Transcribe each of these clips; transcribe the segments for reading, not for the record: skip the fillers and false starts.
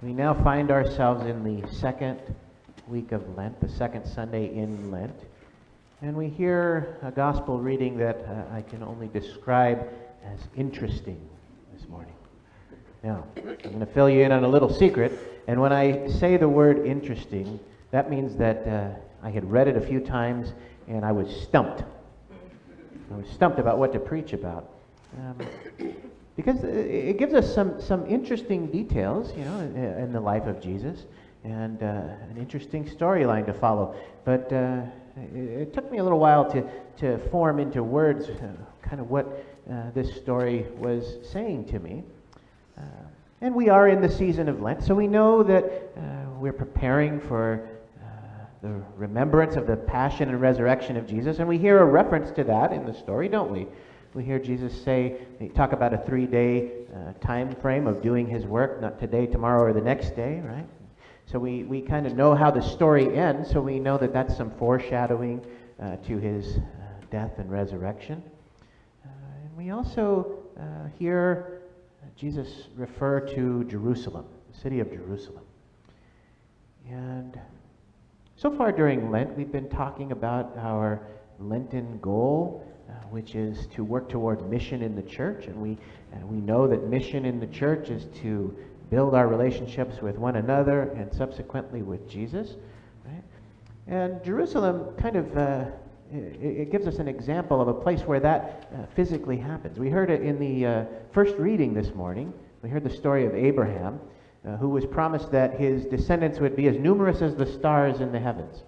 We now find ourselves in the second week of Lent, the second Sunday in Lent, and we hear a gospel reading that I can only describe as interesting this morning. Now, I'm going to fill you in on a little secret, and when I say the word interesting, that means that I had read it a few times and I was stumped. I was stumped about what to preach about. Because it gives us some interesting details, in the life of Jesus, and an interesting storyline to follow. But it took me a little while to form into words kind of what this story was saying to me. And we are in the season of Lent, so we know that we're preparing for the remembrance of the passion and resurrection of Jesus, and we hear a reference to that in the story, don't we? We hear Jesus talk about a 3-day time frame of doing his work, not today, tomorrow, or the next day, right? So we kind of know how the story ends, so we know that that's some foreshadowing to his death and resurrection. And we also hear Jesus refer to Jerusalem, the city of Jerusalem. And so far during Lent, we've been talking about our Lenten goal, which is to work towards mission in the church, and we know that mission in the church is to build our relationships with one another and subsequently with Jesus, right? And Jerusalem kind of it gives us an example of a place where that physically happens. We heard it in the first reading this morning. We heard the story of Abraham, who was promised that his descendants would be as numerous as the stars in the heavens.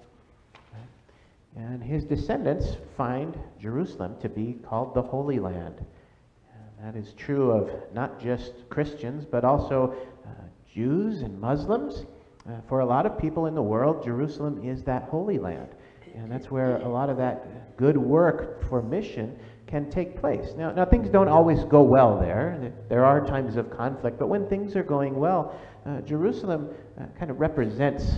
And his descendants find Jerusalem to be called the Holy Land. And that is true of not just Christians, but also Jews and Muslims. For a lot of people in the world, Jerusalem is that Holy Land. And that's where a lot of that good work for mission can take place. Now things don't always go well there. There are times of conflict, but when things are going well, Jerusalem kind of represents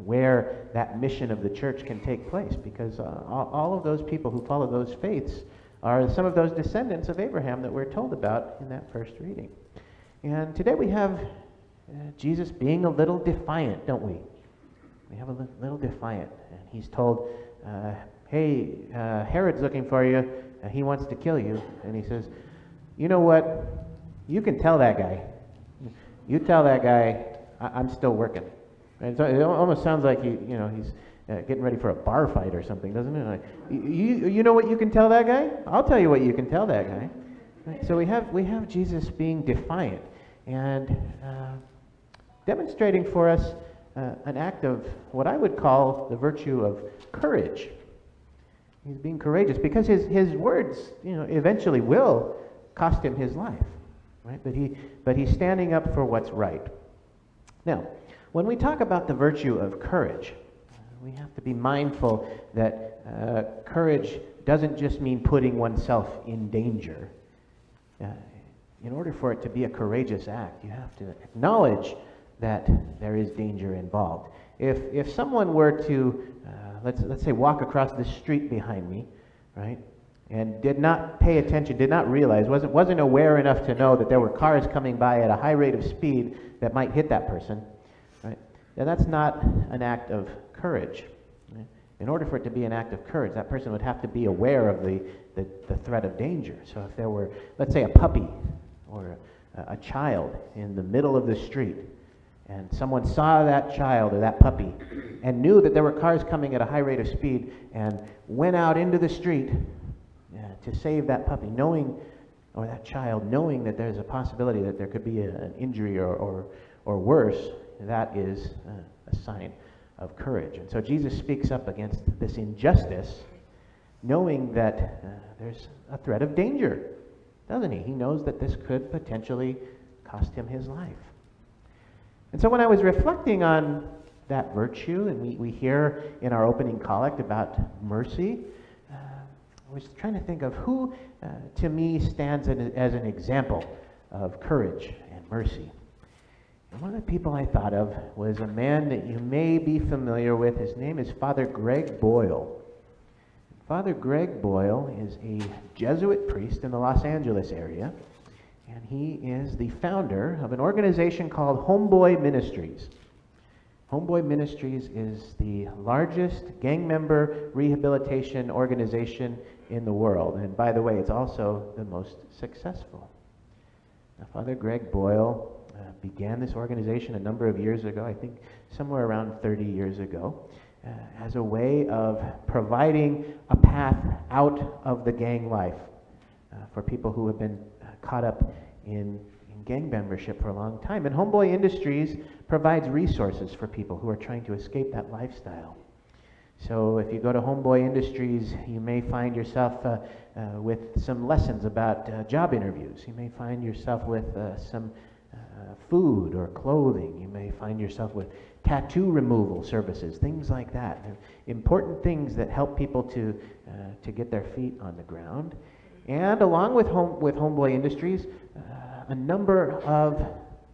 where that mission of the church can take place, because all of those people who follow those faiths are some of those descendants of Abraham that we're told about in that first reading. And today we have Jesus being a little defiant, don't we? We have a little defiant. And he's told, hey, Herod's looking for you. He wants to kill you. And he says, you know what? You can tell that guy. You tell that guy I'm still working. And so it almost sounds like he's getting ready for a bar fight or something, doesn't it? Like, you know what you can tell that guy? I'll tell you what you can tell that guy. Right? So we have Jesus being defiant and demonstrating for us an act of what I would call the virtue of courage. He's being courageous because his words, eventually will cost him his life, right? But he's standing up for what's right. Now, when we talk about the virtue of courage, we have to be mindful that courage doesn't just mean putting oneself in danger. In order for it to be a courageous act, you have to acknowledge that there is danger involved. If someone were to, let's say, walk across the street behind me, right, and did not pay attention, did not realize, wasn't aware enough to know that there were cars coming by at a high rate of speed that might hit that person, right? Now that's not an act of courage. Right? In order for it to be an act of courage, that person would have to be aware of the threat of danger. So if there were, let's say, a puppy or a child in the middle of the street, and someone saw that child or that puppy and knew that there were cars coming at a high rate of speed and went out into the street to save that puppy, or that child, knowing that there's a possibility that there could be an injury or worse, that is a sign of courage. And so Jesus speaks up against this injustice, knowing that there's a threat of danger, doesn't he? He knows that this could potentially cost him his life. And so when I was reflecting on that virtue, and we hear in our opening collect about mercy, I was trying to think of who, to me, stands as an example of courage and mercy. And one of the people I thought of was a man that you may be familiar with. His name is Father Greg Boyle. Father Greg Boyle is a Jesuit priest in the Los Angeles area, and he is the founder of an organization called Homeboy Ministries. Homeboy Ministries is the largest gang member rehabilitation organization in the world. And by the way, it's also the most successful. Now, Father Greg Boyle began this organization a number of years ago, I think somewhere around 30 years ago, as a way of providing a path out of the gang life for people who have been caught up in gang membership for a long time. And Homeboy Industries provides resources for people who are trying to escape that lifestyle. So if you go to Homeboy Industries, you may find yourself with some lessons about job interviews. You may find yourself with some food or clothing. You may find yourself with tattoo removal services, things like that. They're important things that help people to get their feet on the ground. And along with Homeboy Industries, a number of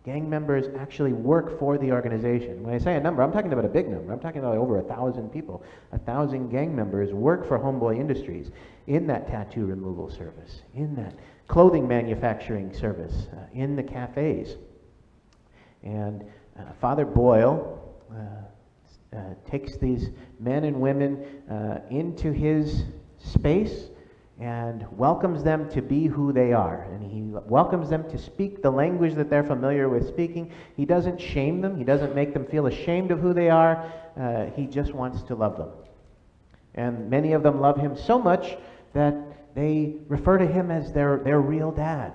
gang members actually work for the organization. When I say a number, I'm talking about a big number. I'm talking about over 1,000 people. 1,000 gang members work for Homeboy Industries in that tattoo removal service, in that clothing manufacturing service, in the cafes. And Father Boyle takes these men and women into his space and welcomes them to be who they are. And he welcomes them to speak the language that they're familiar with speaking. He doesn't shame them. He doesn't make them feel ashamed of who they are. He just wants to love them. And many of them love him so much that they refer to him as their real dad,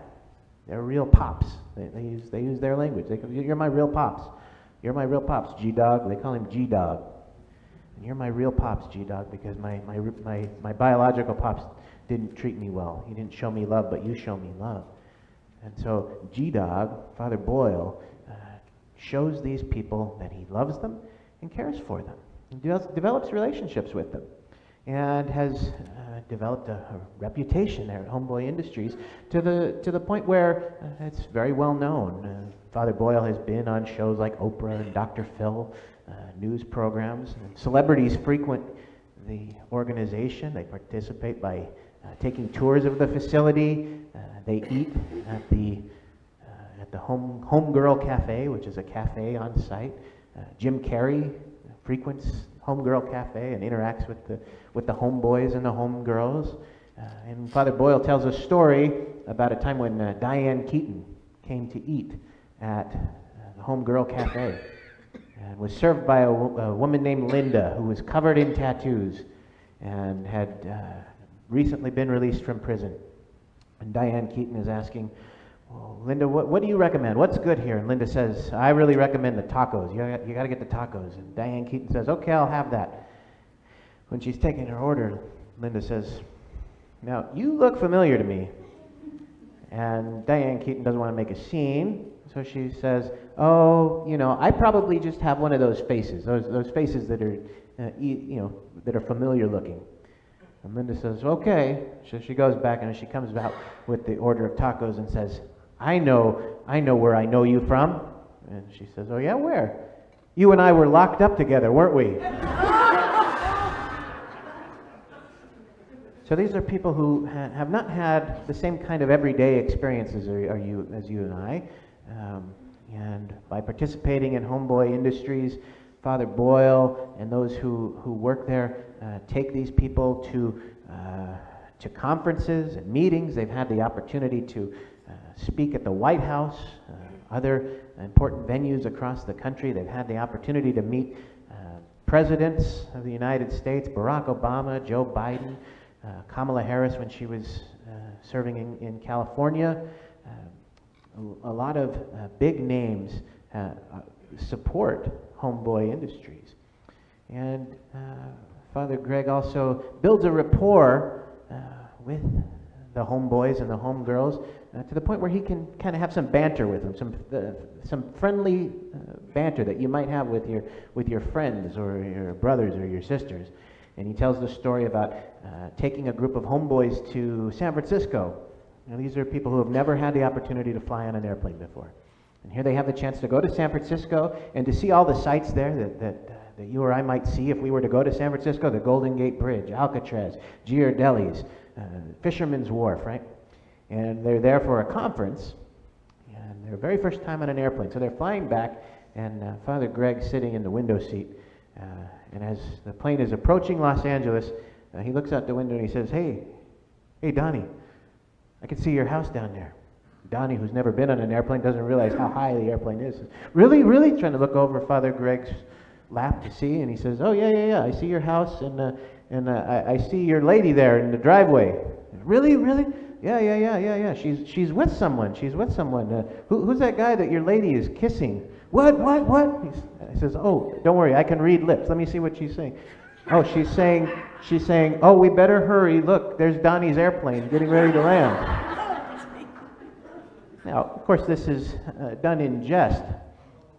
their real pops. They use their language. You're my real pops. You're my real pops, G-Dog. They call him G-Dog. And you're my real pops, G-Dog, because my biological pops didn't treat me well. He didn't show me love, but you show me love. And so G-Dog, Father Boyle, shows these people that he loves them and cares for them. He develops relationships with them and has developed a reputation there at Homeboy Industries to the point where it's very well known. Father Boyle has been on shows like Oprah and Dr. Phil, news programs. And celebrities frequent the organization. They participate by taking tours of the facility. They eat at the Homegirl Cafe, which is a cafe on site. Jim Carrey frequents Homegirl Cafe and interacts with the homeboys and the homegirls. And Father Boyle tells a story about a time when Diane Keaton came to eat at the Homegirl Cafe and was served by a woman named Linda, who was covered in tattoos and had recently been released from prison. And Diane Keaton is asking, well, Linda, what do you recommend? What's good here? And Linda says, I really recommend the tacos. You got to get the tacos. And Diane Keaton says, okay, I'll have that. When she's taking her order, Linda says, now, you look familiar to me. And Diane Keaton doesn't want to make a scene, so she says, oh, I probably just have one of those faces, those faces that are, that are familiar looking. And Linda says, okay. So she goes back and she comes out with the order of tacos and says, I know where I know you from. And she says, oh yeah, where? You and I were locked up together, weren't we? So these are people who have not had the same kind of everyday experiences as you and I. And by participating in Homeboy Industries, Father Boyle and those who work there take these people to conferences and meetings. They've had the opportunity to speak at the White House, other important venues across the country. They've had the opportunity to meet presidents of the United States, Barack Obama, Joe Biden, Kamala Harris when she was serving in California. A lot of big names support Homeboy Industries. And Father Greg also builds a rapport with the homeboys and the homegirls to the point where he can kind of have some banter with them, some friendly banter that you might have with your friends or your brothers or your sisters. And he tells the story about taking a group of homeboys to San Francisco. Now, these are people who have never had the opportunity to fly on an airplane before. And here they have the chance to go to San Francisco and to see all the sights there that you or I might see if we were to go to San Francisco: the Golden Gate Bridge, Alcatraz, Ghirardelli's, Fisherman's Wharf, right? And they're there for a conference, Their very first time on an airplane. So they're flying back, and Father Greg's sitting in the window seat. And as the plane is approaching Los Angeles, he looks out the window and he says, hey, Donnie, I can see your house down there. Donnie, who's never been on an airplane, doesn't realize how high the airplane is. Really? Trying to look over Father Greg's lap to see, and he says, oh, yeah, I see your house, and I see your lady there in the driveway. Really? Yeah. She's with someone. Who's that guy that your lady is kissing? What? He says, oh, don't worry, I can read lips. Let me see what she's saying. Oh, she's saying, oh, we better hurry. Look, there's Donnie's airplane getting ready to land. Now, of course, this is done in jest,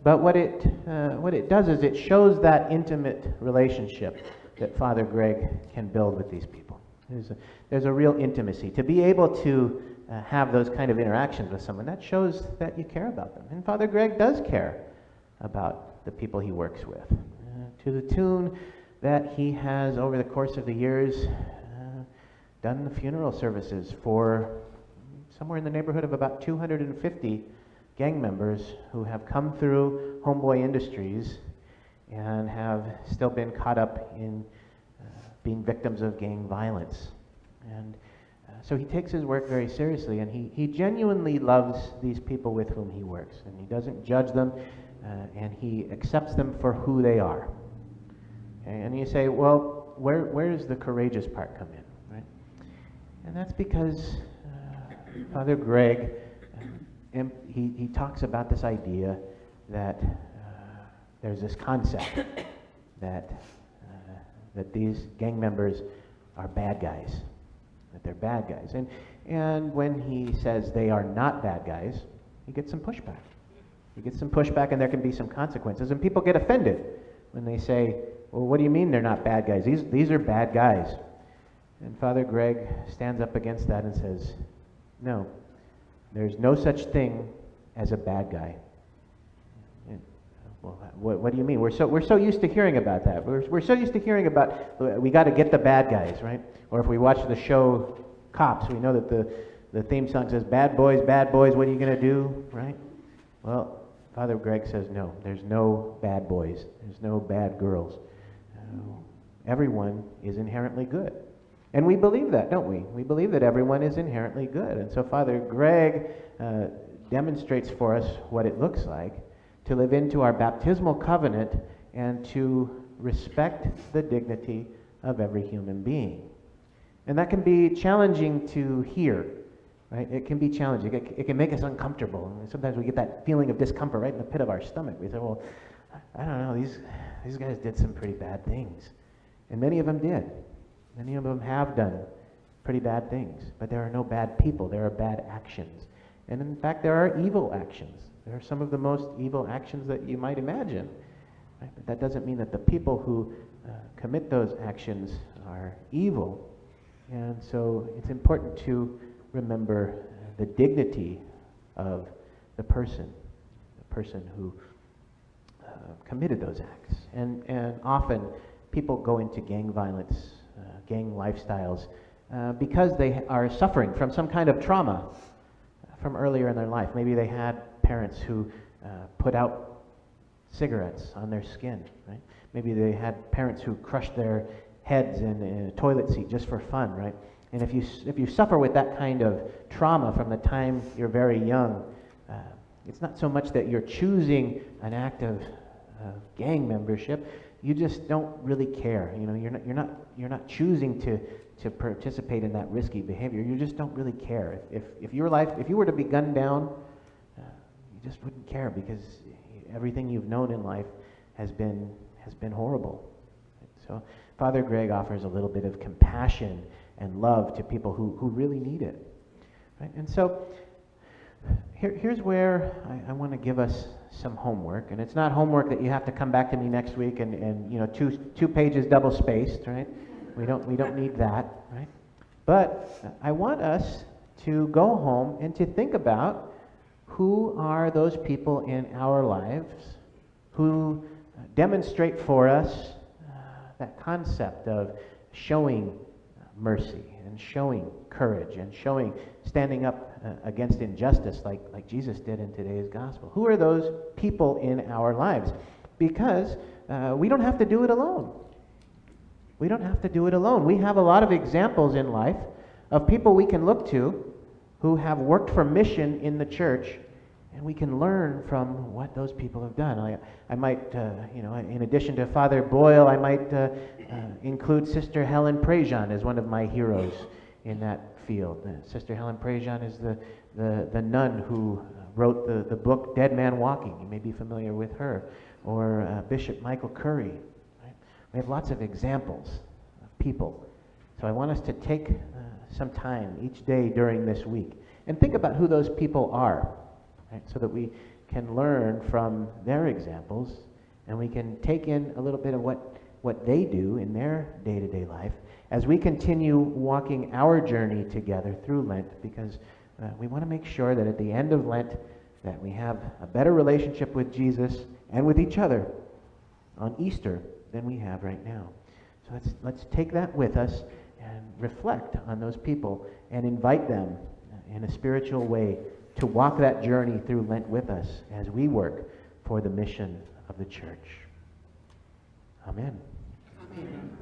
but what it does is it shows that intimate relationship that Father Greg can build with these people. There's a real intimacy. To be able to have those kind of interactions with someone, that shows that you care about them. And Father Greg does care about the people he works with, to the tune that he has, over the course of the years, done the funeral services for somewhere in the neighborhood of about 250 gang members who have come through Homeboy Industries and have still been caught up in being victims of gang violence. And so he takes his work very seriously, and he genuinely loves these people with whom he works, and he doesn't judge them, and he accepts them for who they are. Okay? And you say, well, where does the courageous part come in, right? And that's because Father Greg, he talks about this idea that there's this concept that these gang members are bad guys, that they're bad guys. And when he says they are not bad guys, he gets some pushback. And there can be some consequences. And people get offended when they say, well, what do you mean they're not bad guys? These are bad guys. And Father Greg stands up against that and says, no, there's no such thing as a bad guy. Well, what do you mean? We're so used to hearing about that. We're so used to hearing about we got to get the bad guys, right? Or if we watch the show Cops, we know that the theme song says, bad boys, what are you going to do, right? Well, Father Greg says, no, there's no bad boys. There's no bad girls. Everyone is inherently good. And we believe that, don't we? We believe that everyone is inherently good. And so Father Greg demonstrates for us what it looks like to live into our baptismal covenant and to respect the dignity of every human being. And that can be challenging to hear, right? It can be challenging. It can make us uncomfortable. And sometimes we get that feeling of discomfort right in the pit of our stomach. We say, well, I don't know, these guys did some pretty bad things. And many of them did. Many of them have done pretty bad things. But there are no bad people. There are bad actions. And in fact, there are evil actions. There are some of the most evil actions that you might imagine. Right? But that doesn't mean that the people who commit those actions are evil. And so it's important to remember the dignity of the person who committed those acts. And often people go into gang violence, gang lifestyles, because they are suffering from some kind of trauma from earlier in their life. Maybe they had parents who put out cigarettes on their skin, right? Maybe they had parents who crushed their heads in a toilet seat just for fun, right? And if you suffer with that kind of trauma from the time you're very young, it's not so much that you're choosing an act of gang membership. You just don't really care. You know, you're not choosing to participate in that risky behavior. You just don't really care. If you were to be gunned down, you just wouldn't care because everything you've known in life has been horrible. So Father Greg offers a little bit of compassion and love to people who really need it. Right? And so here's where I want to give us some homework, and it's not homework that you have to come back to me next week and two pages double spaced, right? We don't need that, right? But I want us to go home and to think about who are those people in our lives who demonstrate for us that concept of showing mercy and showing courage and standing up against injustice like Jesus did in today's gospel? Who are those people in our lives? Because we don't have to do it alone. We don't have to do it alone. We have a lot of examples in life of people we can look to who have worked for mission in the church, and we can learn from what those people have done. I might, in addition to Father Boyle, I might include Sister Helen Prejean as one of my heroes in that field. Sister Helen Prejean is the nun who wrote the book Dead Man Walking. You may be familiar with her. Or Bishop Michael Curry. Right? We have lots of examples of people. So I want us to take some time each day during this week and think about who those people are, right? So that we can learn from their examples, and we can take in a little bit of what they do in their day-to-day life as we continue walking our journey together through Lent, because we want to make sure that at the end of Lent that we have a better relationship with Jesus and with each other on Easter than we have right now. So let's take that with us and reflect on those people and invite them in a spiritual way to walk that journey through Lent with us as we work for the mission of the church. Amen. Amen.